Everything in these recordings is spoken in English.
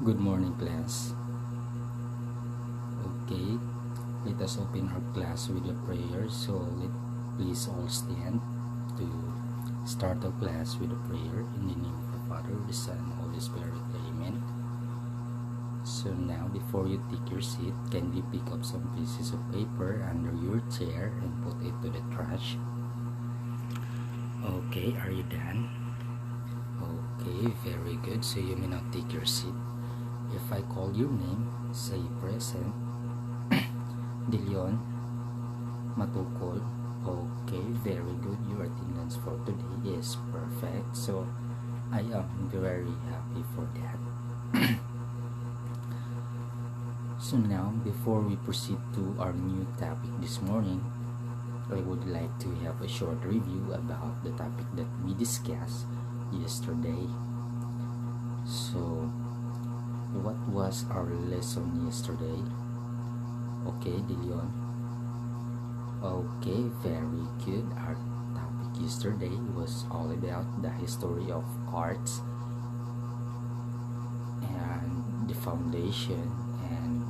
Good morning, class. Okay, let us open our class with a prayer. So please all stand to start our class with a prayer in the name of the Father, the Son, and Holy Spirit. Amen. So now, before you take your seat, kindly pick up some pieces of paper under your chair and put it to the trash. Okay, are you done? Okay, very good. So you may now take your seat. If I call your name, say present. Dilion Matukol. Okay, very good. Your attendance for today is perfect. So I am very happy for that. So now, before we proceed to our new topic this morning, I would like to have a short review about the topic that we discussed yesterday. So, what was our lesson yesterday? Okay, Dilion. Okay, very good. Our topic yesterday was all about the history of arts and the foundation, and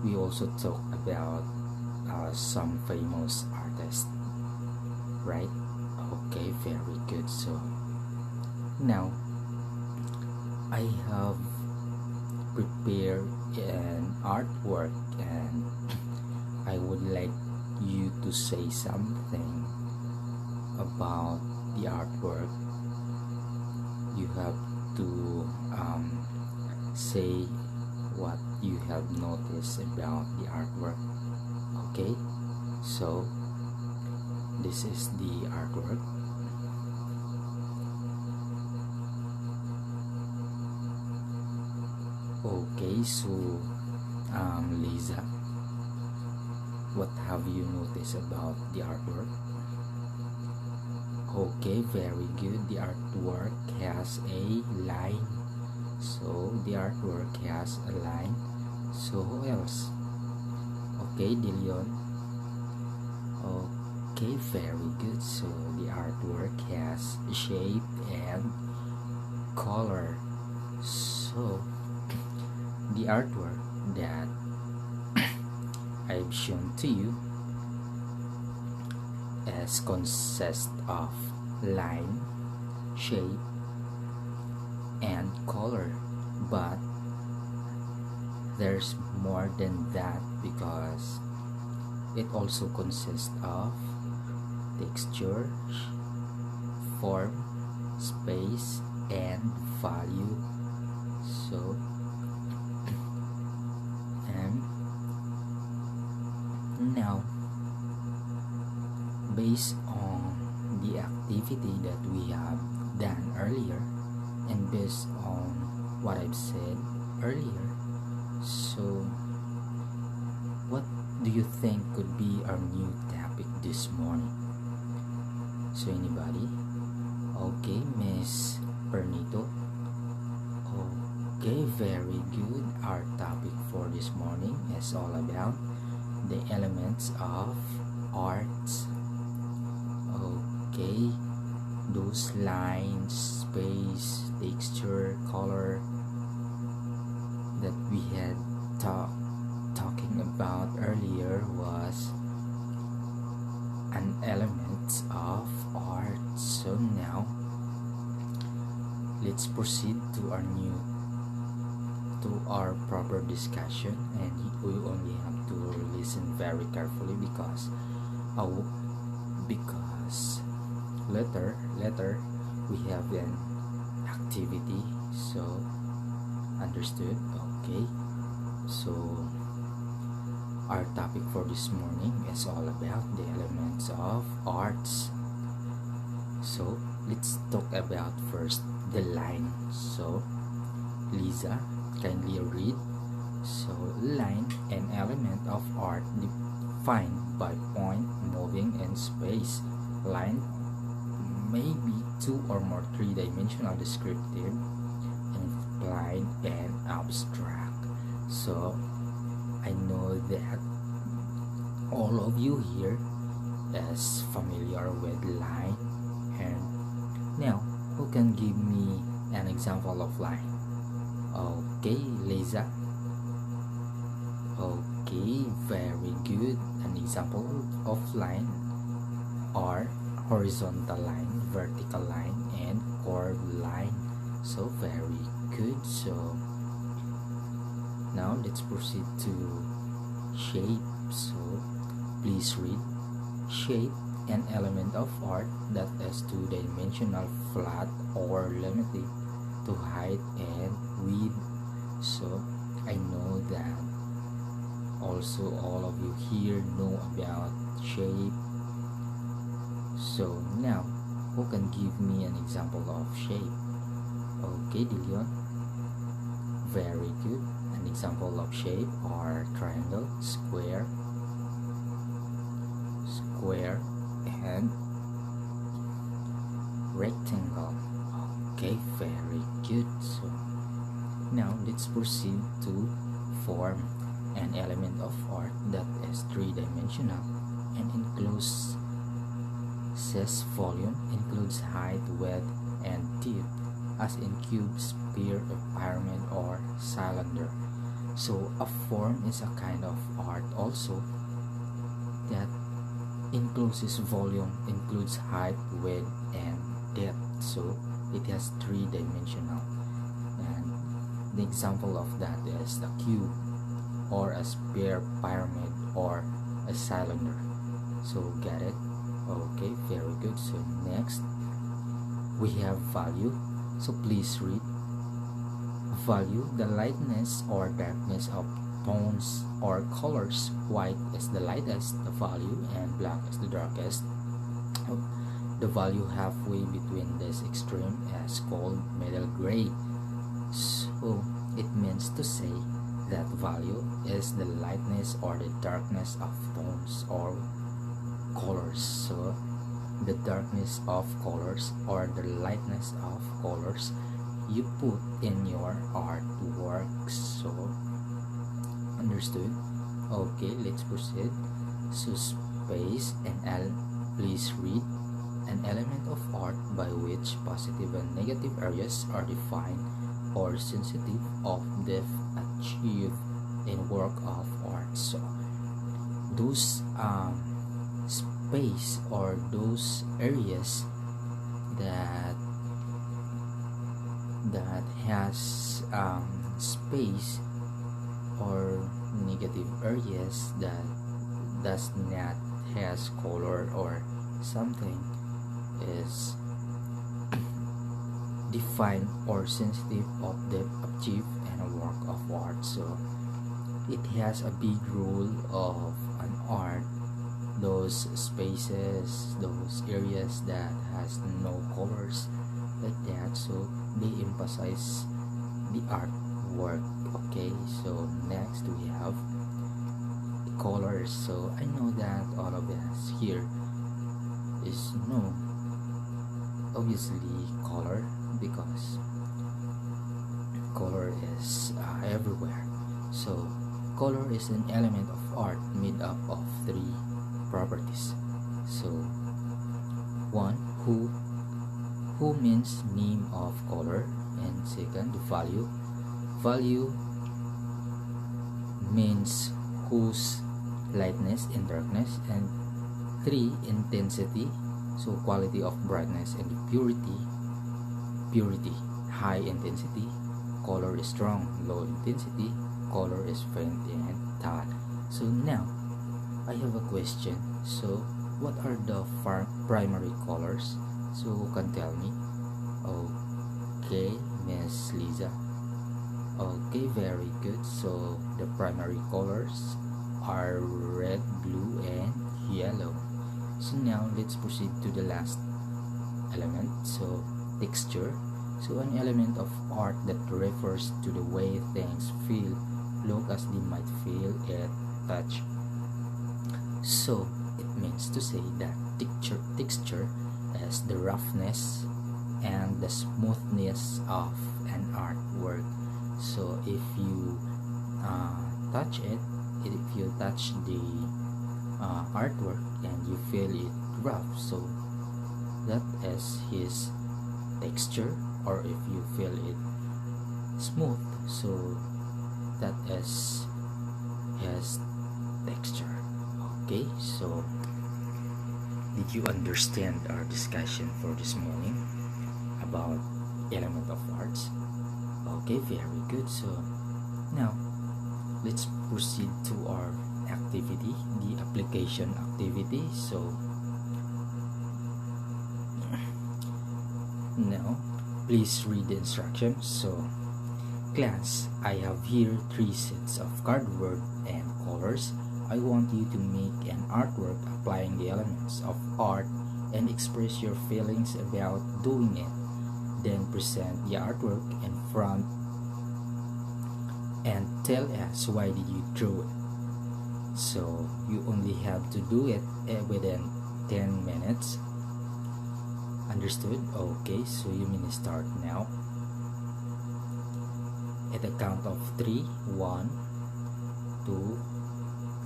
we also talked about some famous artists, right? Okay, very good. So now I have prepared an artwork, and I would like you to say something about the artwork. You have to say what you have noticed about the artwork. Okay, so this is the artwork. Okay, so Lisa, what have you noticed about the artwork? Okay, very good. The artwork has a line. So the artwork has a line. So who else? Okay, Dilion. Okay, very good. So the artwork has shape and color. So the artwork that I've shown to you consists of line, shape, and color, but there's more than that because it also consists of texture, form, space, and value. So and now, based on the activity that we have done earlier and based on what I've said earlier, so what do you think could be our new topic this morning? So anybody? Okay, Miss Pernito. Okay, very good. Our topic for this morning is all about the elements of arts. Okay, those lines, space, texture, color that we had talking about earlier was an element of art. So now let's proceed to our proper discussion, and we only have to listen very carefully because later we have an activity. So understood? Okay, so our topic for this morning is all about the elements of arts. So let's talk about first the line. So Lisa, kindly read. So line, an element of art defined by point, moving, and space. Line may be two or more three-dimensional, descriptive, implied, and abstract. So I know that all of you here is familiar with line, and now who can give me an example of line? Okay, Lisa. Okay, very good. An example of line are horizontal line, vertical line, and curved line. So very good. So now let's proceed to shape. So please read. Shape, an element of art that is two-dimensional, flat, or limited to height and width. So I know that also all of you here know about shape. So now, who can give me an example of shape? Okay, Dilion. Very good. An example of shape are triangle, square, and rectangle. Okay, very good. So now let's proceed to form, an element of art that is three-dimensional and includes volume, includes height, width, and depth, as in cube, sphere, pyramid, or cylinder. So a form is a kind of art also that includes volume, includes height, width, and depth. So it has three-dimensional, and the example of that is a cube, or a sphere, pyramid, or a cylinder. So get it? Okay, very good. So next we have value. So please read. Value, the lightness or darkness of tones or colors. White is the lightest the value, and black is the darkest. The value halfway between this extreme is called middle gray. So it means to say that value is the lightness or the darkness of tones or colors. So the darkness of colors or the lightness of colors you put in your artwork. So understood? Okay, let's proceed. So space and please read. An element of art by which positive and negative areas are defined or sensitive of depth achieved in work of art. So those space or those areas that has space or negative areas that does not has color or something is defined or sensitive of the achieved in a work of art. So it has a big role of an art, those spaces, those areas that has no colors like that, so they emphasize the artwork. Okay, so next we have the colors. So I know that all of us here is no obviously color, because color is everywhere. So color is an element of art made up of three properties. So one, who means name of color, and second, value means whose lightness and darkness, and three, intensity, so quality of brightness, and purity, high intensity, color is strong, low intensity, color is faint and dull. So now I have a question. So what are the primary colors? So who can tell me? Okay, Miss Lisa. Okay, very good. So the primary colors are red, blue, and yellow. So now let's proceed to the last element. So texture. So an element of art that refers to the way things feel, look as they might feel at touch. So it means to say that texture is the roughness and the smoothness of an artwork. So if you touch it, if you touch the artwork and you feel it rough, so that is his texture. Or if you feel it smooth, So that is his texture. Okay, so did you understand our discussion for this morning about element of arts? Okay, very good. So now let's proceed to our activity, the application activity. So now please read the instructions. So class, I have here 3 sets of cardboard and colors. I want you to make an artwork applying the elements of art and express your feelings about doing it. Then present the artwork in front and tell us why did you draw it. So you only have to do it within 10 minutes. Understood? Okay, so you may start now. At the count of 3, 1, 2,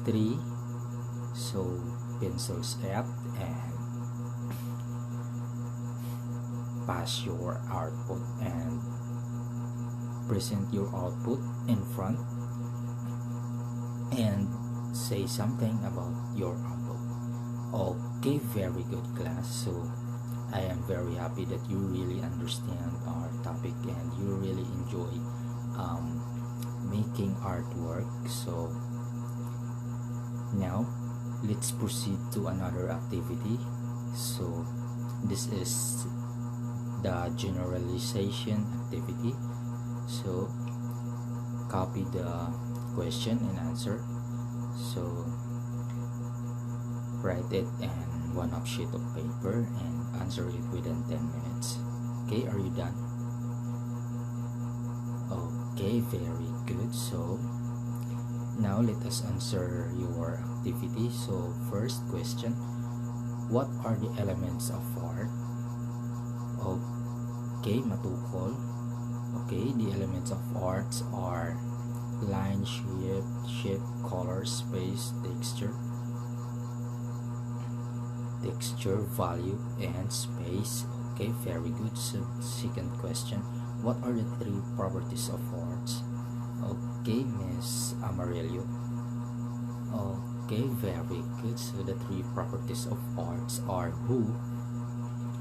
3. So pencils up and pass your output and present your output in front and say something about your output. Okay, very good class. So I am very happy that you really understand our topic and you really enjoy making artwork. So now let's proceed to another activity. So this is the generalization activity. So copy the question and answer. So write it in one up sheet of paper and answer it within 10 minutes. Okay, are you done? Okay, very good. So now let us answer your activity. So first question, what are the elements of art? Okay, matukol. Okay, the elements of arts are line, shape, color, space, texture, value, and space. Okay, very good. So second question, what are the 3 properties of arts? Okay, Miss Amarillo. Okay, very good. So the 3 properties of arts are who,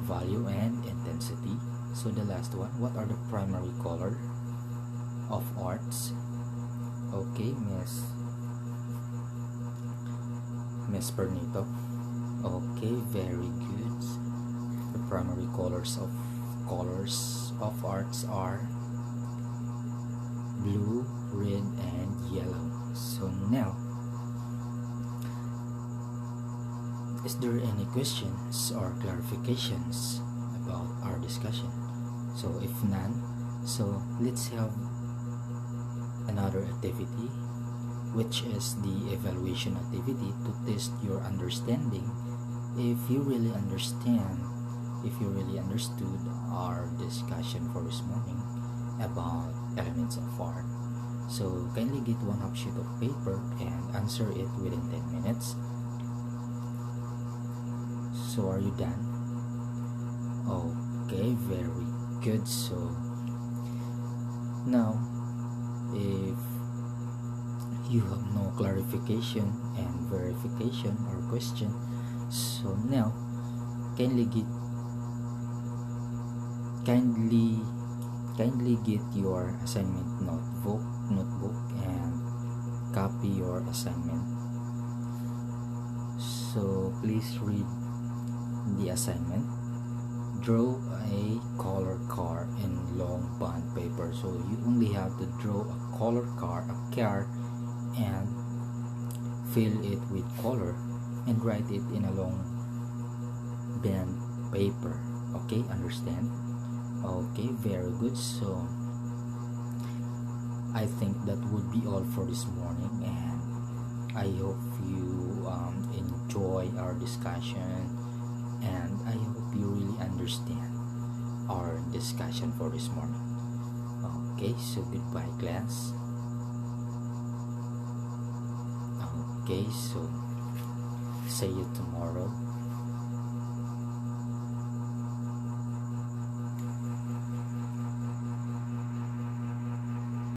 value, and intensity. So the last one, what are the primary color of arts? Okay, Miss Pernito. Okay, very good. The primary colors of arts are blue, red, and yellow. So now, is there any questions or clarifications about our discussion? So if none, so let's have another activity, which is the evaluation activity to test your understanding. If you really understand, if you really understood our discussion for this morning about elements of art. So kindly get one half sheet of paper and answer it within 10 minutes. So are you done? Okay, very good. So now if you have no clarification and verification or question, so now kindly get your assignment notebook and copy your assignment. So please read the assignment. Draw a color car in long bond paper. So you only have to draw a color car, and fill it with color and write it in a long band paper. Okay, understand? Okay, very good. So I think that would be all for this morning, and I hope you enjoy our discussion, and I hope you really understand our discussion for this morning. Okay, so goodbye class. Okay, so see you tomorrow.